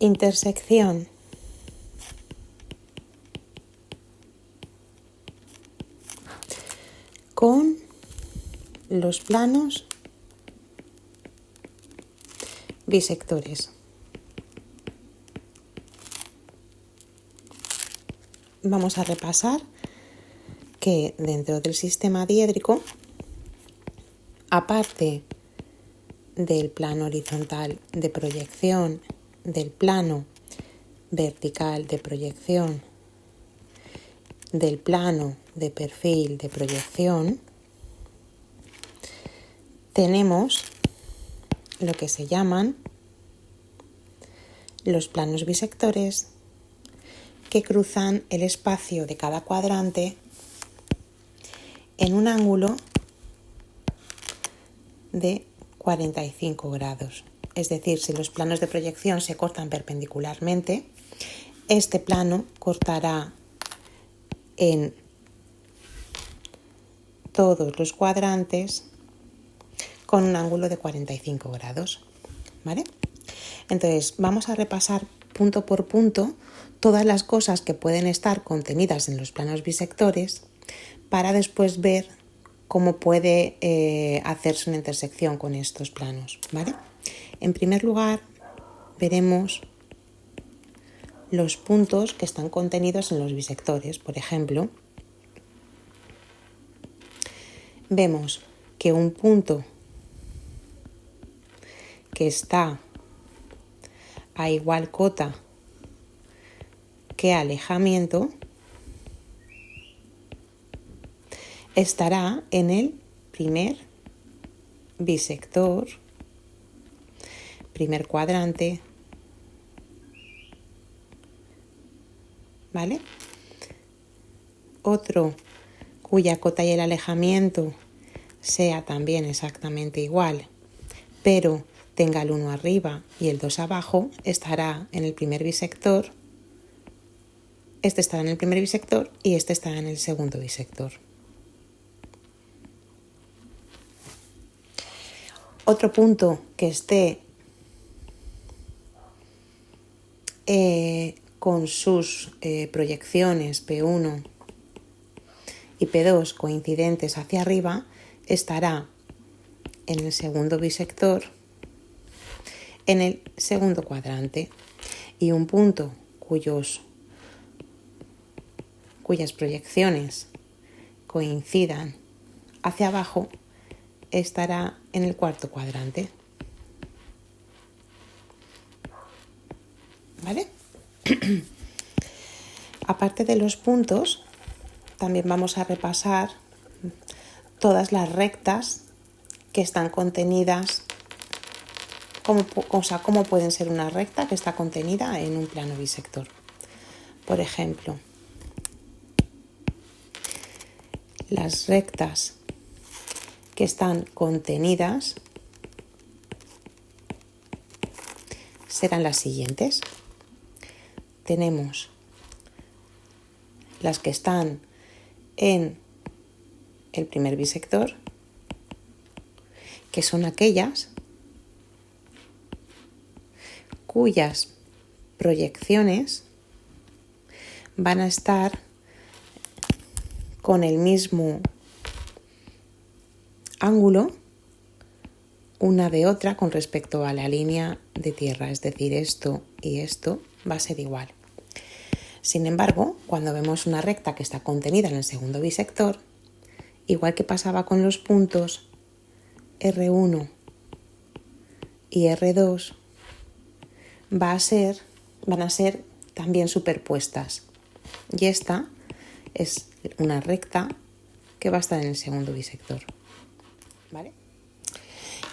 Intersección. Con los planos bisectores. Vamos a repasar que dentro del sistema diédrico, aparte del plano horizontal de proyección, del plano vertical de proyección, del plano de perfil de proyección, tenemos lo que se llaman los planos bisectores, que cruzan el espacio de cada cuadrante en un ángulo de 45 grados. Es decir, si los planos de proyección se cortan perpendicularmente, este plano cortará en todos los cuadrantes con un ángulo de 45 grados. ¿Vale? Entonces, vamos a repasar punto por punto todas las cosas que pueden estar contenidas en los planos bisectores para después ver cómo puede hacerse una intersección con estos planos, ¿vale? En primer lugar, veremos los puntos que están contenidos en los bisectores. Por ejemplo, vemos que un punto que está a igual cota que alejamiento estará en el primer bisector, primer cuadrante, ¿vale? Otro cuya cota y el alejamiento sea también exactamente igual, pero tenga el 1 arriba y el 2 abajo, estará en el primer bisector. Este estará en el primer bisector y este estará en el segundo bisector. Otro punto que esté con sus proyecciones P1 y P2 coincidentes hacia arriba estará en el segundo bisector, en el segundo cuadrante, y un punto cuyas proyecciones coincidan hacia abajo estará en el cuarto cuadrante. ¿Vale? Aparte de los puntos, también vamos a repasar todas las rectas que están contenidas, cómo pueden ser una recta que está contenida en un plano bisector. Por ejemplo, las rectas que están contenidas serán las siguientes. Tenemos las que están en el primer bisector, que son aquellas cuyas proyecciones van a estar con el mismo ángulo una de otra con respecto a la línea de tierra, es decir, esto y esto va a ser igual. Sin embargo, cuando vemos una recta que está contenida en el segundo bisector, igual que pasaba con los puntos R1 y R2, van a ser también superpuestas. Y esta es una recta que va a estar en el segundo bisector. ¿Vale?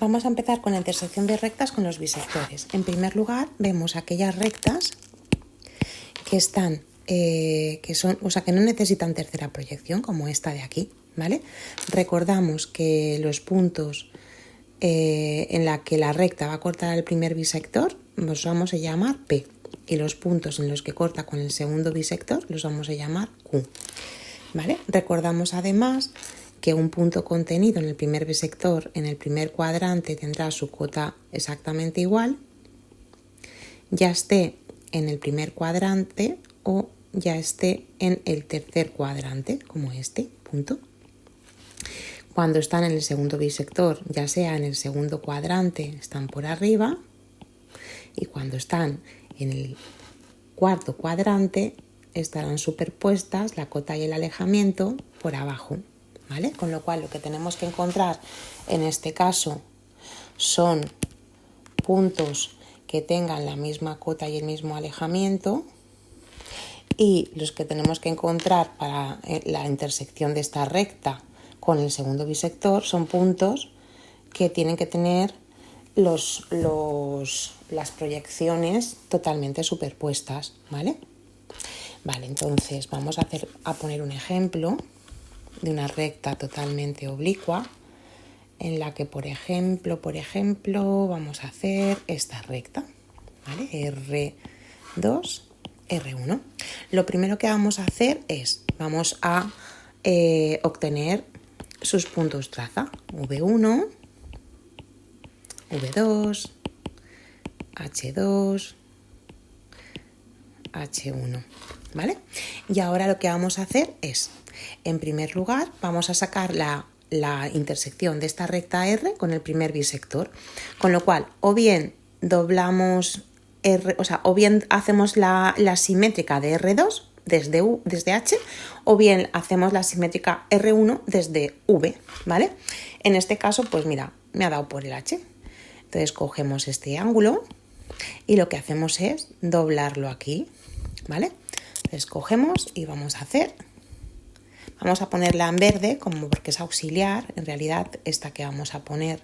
Vamos a empezar con la intersección de rectas con los bisectores. En primer lugar, vemos aquellas rectas que están, que no necesitan tercera proyección, como esta de aquí, ¿vale? Recordamos que los puntos en la que la recta va a cortar el primer bisector los vamos a llamar P, y los puntos en los que corta con el segundo bisector los vamos a llamar Q, ¿vale? Recordamos además que un punto contenido en el primer bisector, en el primer cuadrante, tendrá su cota exactamente igual, ya esté en el primer cuadrante o ya esté en el tercer cuadrante, como este punto. Cuando están en el segundo bisector, ya sea en el segundo cuadrante, están por arriba, y cuando están en el cuarto cuadrante, estarán superpuestas la cota y el alejamiento por abajo, ¿vale? Con lo cual, lo que tenemos que encontrar en este caso son puntos que tengan la misma cota y el mismo alejamiento, y los que tenemos que encontrar para la intersección de esta recta con el segundo bisector son puntos que tienen que tener las proyecciones totalmente superpuestas, ¿vale? Vale, entonces vamos a poner un ejemplo de una recta totalmente oblicua en la que, por ejemplo, vamos a hacer esta recta, ¿vale? R2, R1. Lo primero que vamos a hacer es, vamos a obtener sus puntos traza, V1, V2, H2, H1, ¿vale? Y ahora lo que vamos a hacer es, en primer lugar, vamos a sacar la intersección de esta recta R con el primer bisector, con lo cual o bien doblamos R, o bien hacemos la simétrica de R2 desde H, o bien hacemos la simétrica R1 desde V, ¿vale? En este caso, pues mira, me ha dado por el H. Entonces cogemos este ángulo y lo que hacemos es doblarlo aquí, ¿vale? Entonces cogemos y vamos a ponerla en verde, como porque es auxiliar. En realidad esta que vamos a poner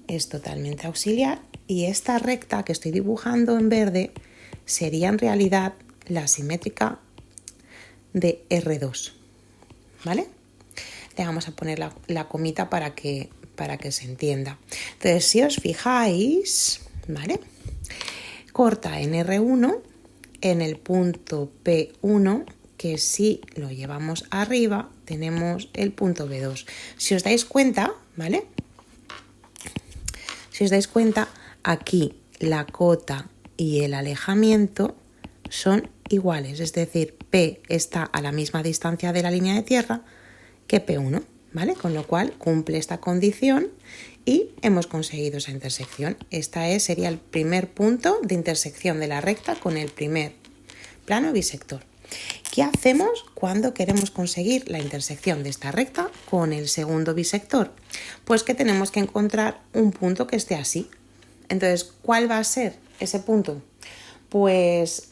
es totalmente auxiliar, y esta recta que estoy dibujando en verde sería en realidad la simétrica de R2, ¿vale? Le vamos a poner la comita para que se entienda. Entonces, si os fijáis, ¿vale? Corta en R1 en el punto P1, que si lo llevamos arriba tenemos el punto B2. Si os dais cuenta, ¿vale? Si os dais cuenta, aquí la cota y el alejamiento son iguales, es decir, P está a la misma distancia de la línea de tierra que P1, ¿vale? Con lo cual cumple esta condición y hemos conseguido esa intersección. Sería el primer punto de intersección de la recta con el primer plano bisector. ¿Qué hacemos cuando queremos conseguir la intersección de esta recta con el segundo bisector? Pues que tenemos que encontrar un punto que esté así. Entonces, ¿cuál va a ser ese punto? Pues,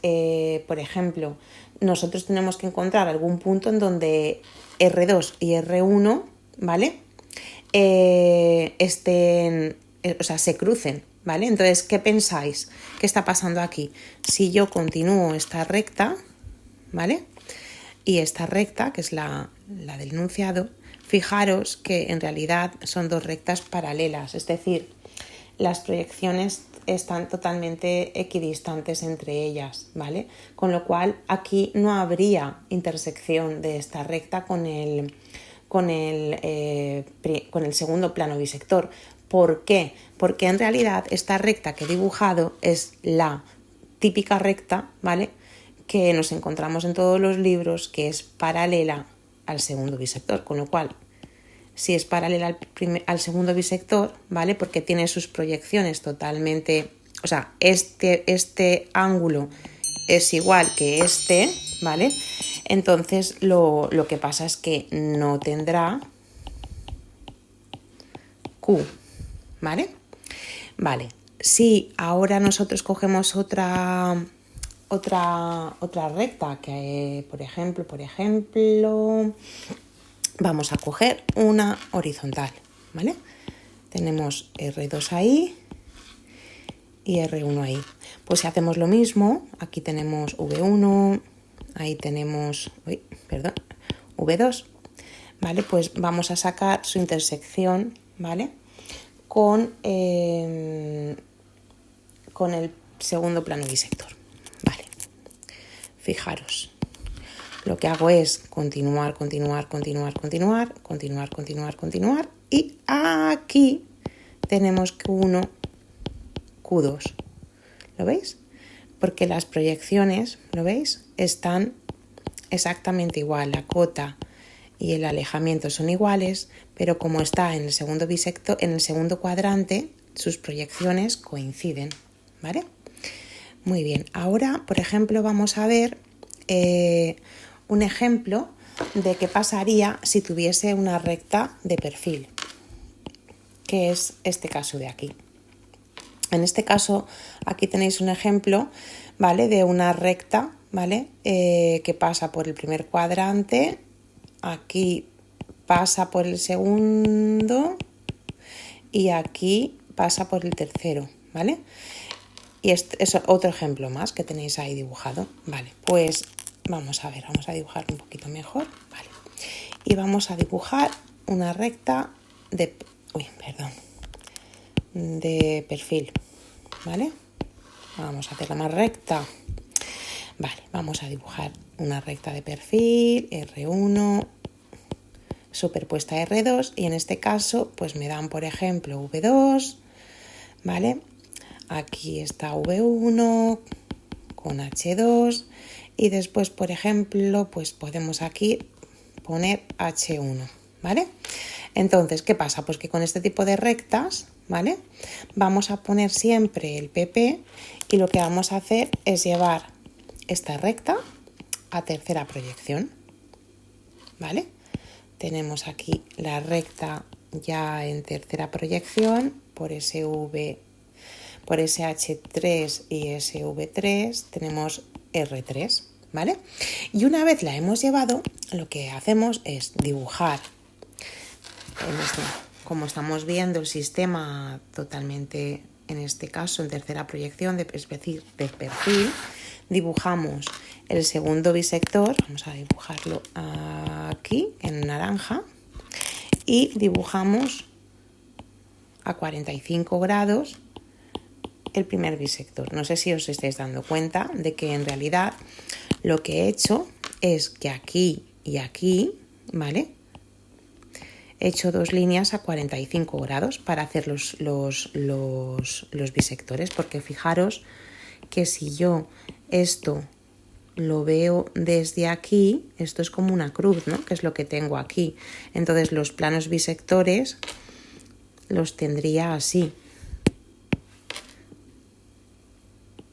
por ejemplo, nosotros tenemos que encontrar algún punto en donde R2 y R1, ¿vale? Se crucen, ¿vale? Entonces, ¿qué pensáis? ¿Qué está pasando aquí? Si yo continúo esta recta, ¿vale? Y esta recta, que es la del enunciado, fijaros que en realidad son dos rectas paralelas, es decir, las proyecciones están totalmente equidistantes entre ellas, ¿vale? Con lo cual aquí no habría intersección de esta recta con el segundo plano bisector. ¿Por qué? Porque en realidad esta recta que he dibujado es la típica recta, ¿vale?, que nos encontramos en todos los libros, que es paralela al segundo bisector, con lo cual, si es paralela al segundo bisector, ¿vale?, porque tiene sus proyecciones totalmente, o sea, este ángulo es igual que este, ¿vale? Entonces lo que pasa es que no tendrá Q, ¿vale? Vale, si ahora nosotros cogemos otra recta, que por ejemplo, vamos a coger una horizontal, ¿vale? Tenemos R2 ahí y R1 ahí. Pues si hacemos lo mismo, aquí tenemos V1, ahí tenemos, V2, ¿vale? Pues vamos a sacar su intersección, ¿vale?, con el segundo plano bisector. Vale, fijaros, lo que hago es continuar y aquí tenemos Q1, Q2, ¿lo veis? porque las proyecciones, ¿lo veis? Están exactamente igual, la cota y el alejamiento son iguales, pero como está en el segundo bisector, en el segundo cuadrante, sus proyecciones coinciden, ¿vale? Muy bien, ahora, por ejemplo, vamos a ver un ejemplo de qué pasaría si tuviese una recta de perfil, que es este caso de aquí. En este caso, aquí tenéis un ejemplo, ¿vale? De una recta, ¿vale? Que pasa por el primer cuadrante, aquí pasa por el segundo y aquí pasa por el tercero, ¿vale? Y este es otro ejemplo más que tenéis ahí dibujado, ¿vale? Pues vamos a ver, vamos a dibujar un poquito mejor, ¿vale? Y vamos a dibujar una recta de perfil, ¿vale? Vamos a hacerla más recta. Vale, vamos a dibujar una recta de perfil, R1, superpuesta a R2, y en este caso, pues me dan, por ejemplo, V2, ¿vale? Aquí está V1 con H2 y después, por ejemplo, pues podemos aquí poner H1, ¿vale? Entonces, ¿qué pasa? Pues que con este tipo de rectas, ¿vale? Vamos a poner siempre el PP y lo que vamos a hacer es llevar esta recta a tercera proyección, ¿vale? Tenemos aquí la recta ya en tercera proyección por ese H3 y ese V3 tenemos R3, ¿vale? Y una vez la hemos llevado, lo que hacemos es dibujar, como estamos viendo el sistema totalmente, en este caso en tercera proyección, es decir, de perfil, dibujamos el segundo bisector, vamos a dibujarlo aquí en naranja, y dibujamos a 45 grados el primer bisector. No sé si os estáis dando cuenta de que en realidad lo que he hecho es que aquí y aquí, ¿vale? He hecho dos líneas a 45 grados para hacer los bisectores, porque fijaros que si yo esto lo veo desde aquí, esto es como una cruz, ¿no? Que es lo que tengo aquí. Entonces los planos bisectores los tendría así,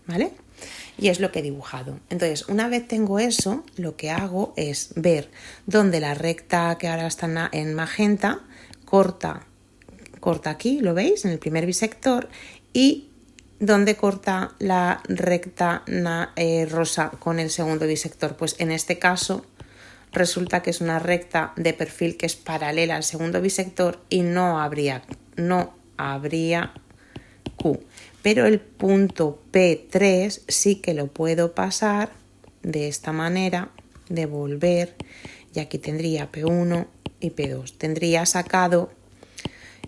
¿vale? Y es lo que he dibujado. Entonces, una vez tengo eso, lo que hago es ver dónde la recta que ahora está en magenta corta aquí, ¿lo veis? En el primer bisector, y dónde corta la recta rosa con el segundo bisector. Pues en este caso resulta que es una recta de perfil que es paralela al segundo bisector y no habría Q. Pero el punto P3 sí que lo puedo pasar de esta manera, devolver, y aquí tendría P1 y P2. Tendría sacado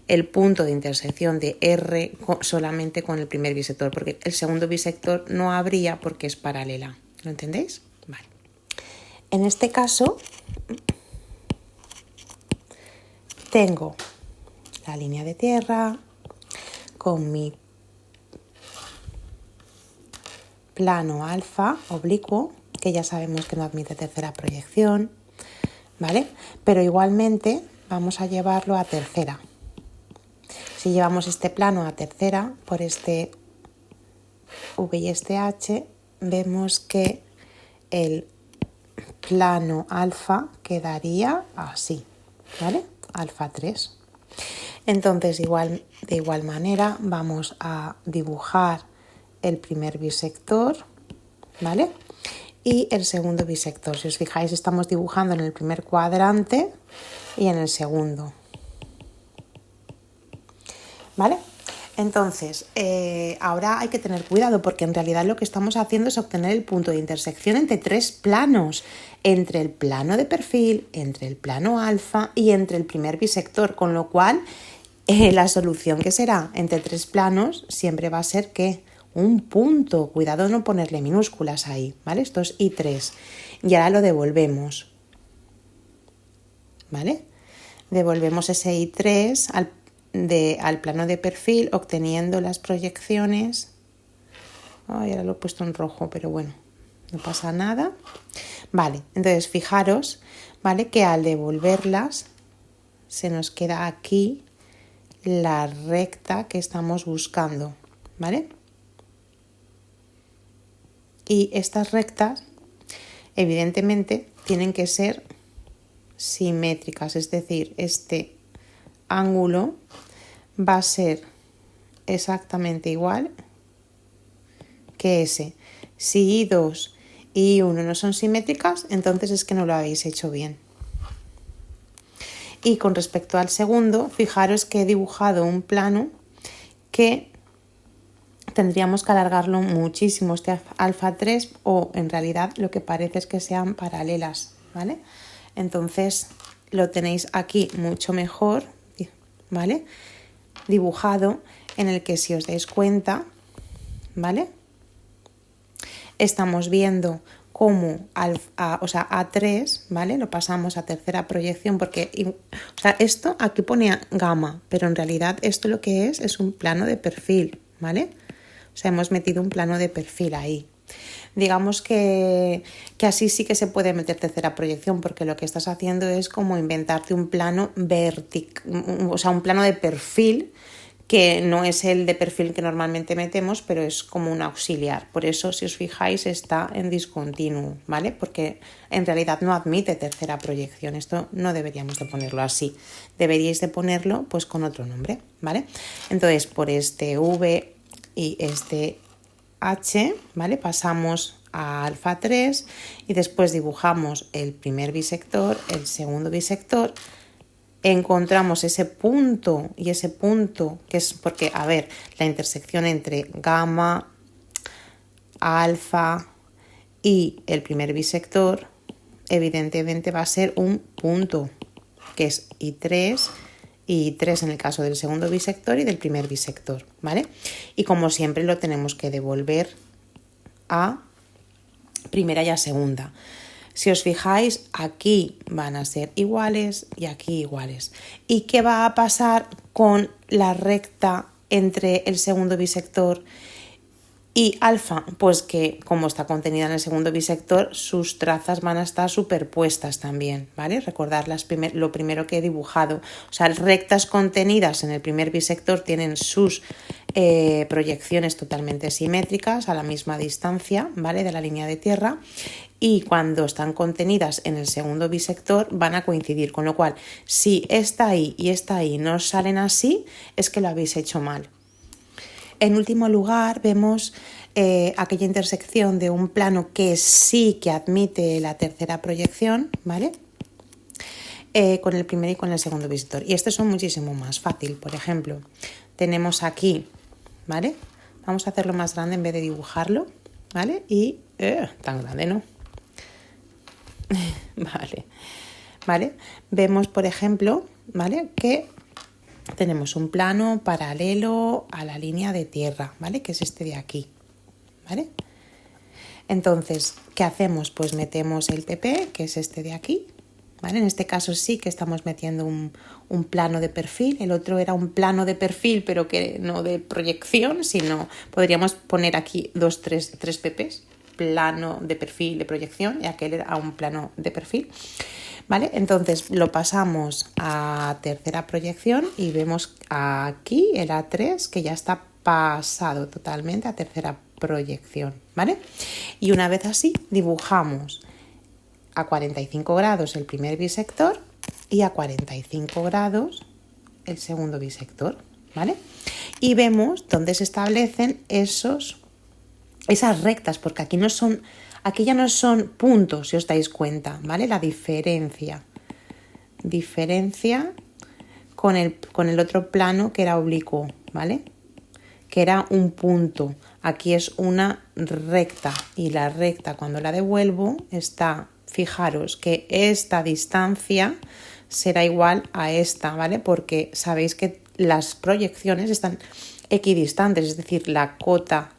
el punto de intersección de R solamente con el primer bisector, porque el segundo bisector no habría porque es paralela. ¿Lo entendéis? Vale. En este caso tengo la línea de tierra con mi plano alfa oblicuo, que ya sabemos que no admite tercera proyección, ¿vale? Pero igualmente vamos a llevarlo a tercera. Si llevamos este plano a tercera por este V y este H, vemos que el plano alfa quedaría así, ¿vale? Alfa 3. Entonces, de igual manera, vamos a dibujar el primer bisector, ¿vale? Y el segundo bisector. Si os fijáis, estamos dibujando en el primer cuadrante y en el segundo, ¿vale? Entonces, ahora hay que tener cuidado porque en realidad lo que estamos haciendo es obtener el punto de intersección entre tres planos, entre el plano de perfil, entre el plano alfa y entre el primer bisector, con lo cual la solución que será entre tres planos siempre va a ser que un punto, cuidado no ponerle minúsculas ahí, ¿vale? Esto es I3 y ahora lo devolvemos, ¿vale? Devolvemos ese I3 al plano de perfil obteniendo las proyecciones Ay, ahora lo he puesto en rojo, pero bueno, no pasa nada. Vale, entonces fijaros, ¿vale? Que al devolverlas se nos queda aquí la recta que estamos buscando, ¿vale? Y estas rectas, evidentemente, tienen que ser simétricas, es decir, este ángulo va a ser exactamente igual que ese. Si I2 y I1 no son simétricas, entonces es que no lo habéis hecho bien. Y con respecto al segundo, fijaros que he dibujado un plano que tendríamos que alargarlo muchísimo, este alfa 3, o en realidad lo que parece es que sean paralelas, ¿vale? Entonces lo tenéis aquí mucho mejor, ¿vale? Dibujado, en el que si os dais cuenta, ¿vale? Estamos viendo cómo A3, ¿vale? Lo pasamos a tercera proyección porque, o sea, esto aquí pone gamma, pero en realidad esto lo que es un plano de perfil, ¿vale? O sea, hemos metido un plano de perfil ahí. Digamos que así sí que se puede meter tercera proyección, porque lo que estás haciendo es como inventarte un plano o sea, un plano de perfil que no es el de perfil que normalmente metemos, pero es como un auxiliar. Por eso, si os fijáis, está en discontinuo, ¿vale? Porque en realidad no admite tercera proyección. Esto no deberíamos de ponerlo así. Deberíais de ponerlo pues con otro nombre, ¿vale? Entonces, por este V y este H, ¿vale? Pasamos a alfa 3 y después dibujamos el primer bisector, el segundo bisector. Encontramos ese punto y ese punto que es porque, a ver, la intersección entre gamma, alfa y el primer bisector evidentemente va a ser un punto que es I3 y 3 en el caso del segundo bisector y del primer bisector, ¿vale? Y como siempre lo tenemos que devolver a primera y a segunda. Si os fijáis, aquí van a ser iguales y aquí iguales. ¿Y qué va a pasar con la recta entre el segundo bisector y alfa? Pues que como está contenida en el segundo bisector, sus trazas van a estar superpuestas también, ¿vale? Recordad lo primero que he dibujado. O sea, rectas contenidas en el primer bisector tienen sus proyecciones totalmente simétricas a la misma distancia, ¿vale? De la línea de tierra. Y cuando están contenidas en el segundo bisector van a coincidir, con lo cual si esta I y esta I no salen así, es que lo habéis hecho mal. En último lugar, vemos aquella intersección de un plano que sí que admite la tercera proyección, ¿vale? Con el primer y con el segundo bisector. Y estos son muchísimo más fácil. Por ejemplo, tenemos aquí, ¿vale? Vamos a hacerlo más grande en vez de dibujarlo, ¿vale? Y tan grande, ¿no? Vale. Vemos, por ejemplo, ¿vale? Que tenemos un plano paralelo a la línea de tierra, ¿vale? Que es este de aquí, ¿vale? Entonces, ¿qué hacemos? Pues metemos el PP, que es este de aquí, ¿vale? En este caso sí que estamos metiendo un plano de perfil. El otro era un plano de perfil, pero que no de proyección, sino podríamos poner aquí tres PPs. Plano de perfil de proyección y aquel era un plano de perfil, ¿vale? Entonces lo pasamos a tercera proyección y vemos aquí el A3 que ya está pasado totalmente a tercera proyección, ¿vale? Y una vez así dibujamos a 45 grados el primer bisector y a 45 grados el segundo bisector, ¿vale? Y vemos dónde se establecen esas rectas, porque aquí ya no son puntos, si os dais cuenta, ¿vale? La diferencia con el otro plano que era oblicuo, ¿vale? Que era un punto. Aquí es una recta y la recta cuando la devuelvo está, fijaros que esta distancia será igual a esta, ¿vale? Porque sabéis que las proyecciones están equidistantes, es decir, la cota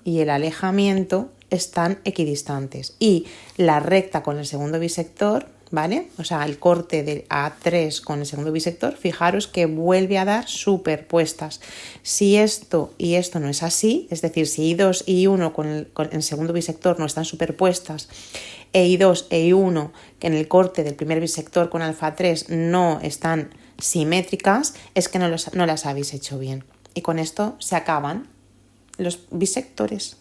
y el alejamiento están equidistantes y la recta con el segundo bisector, ¿vale? O sea, el corte de A3 con el segundo bisector, fijaros que vuelve a dar superpuestas. Si esto y esto no es así, es decir, si I2 y I1 con el segundo bisector no están superpuestas, e I2 e I1 que en el corte del primer bisector con alfa 3 no están simétricas, es que no las habéis hecho bien. Y con esto se acaban los bisectores.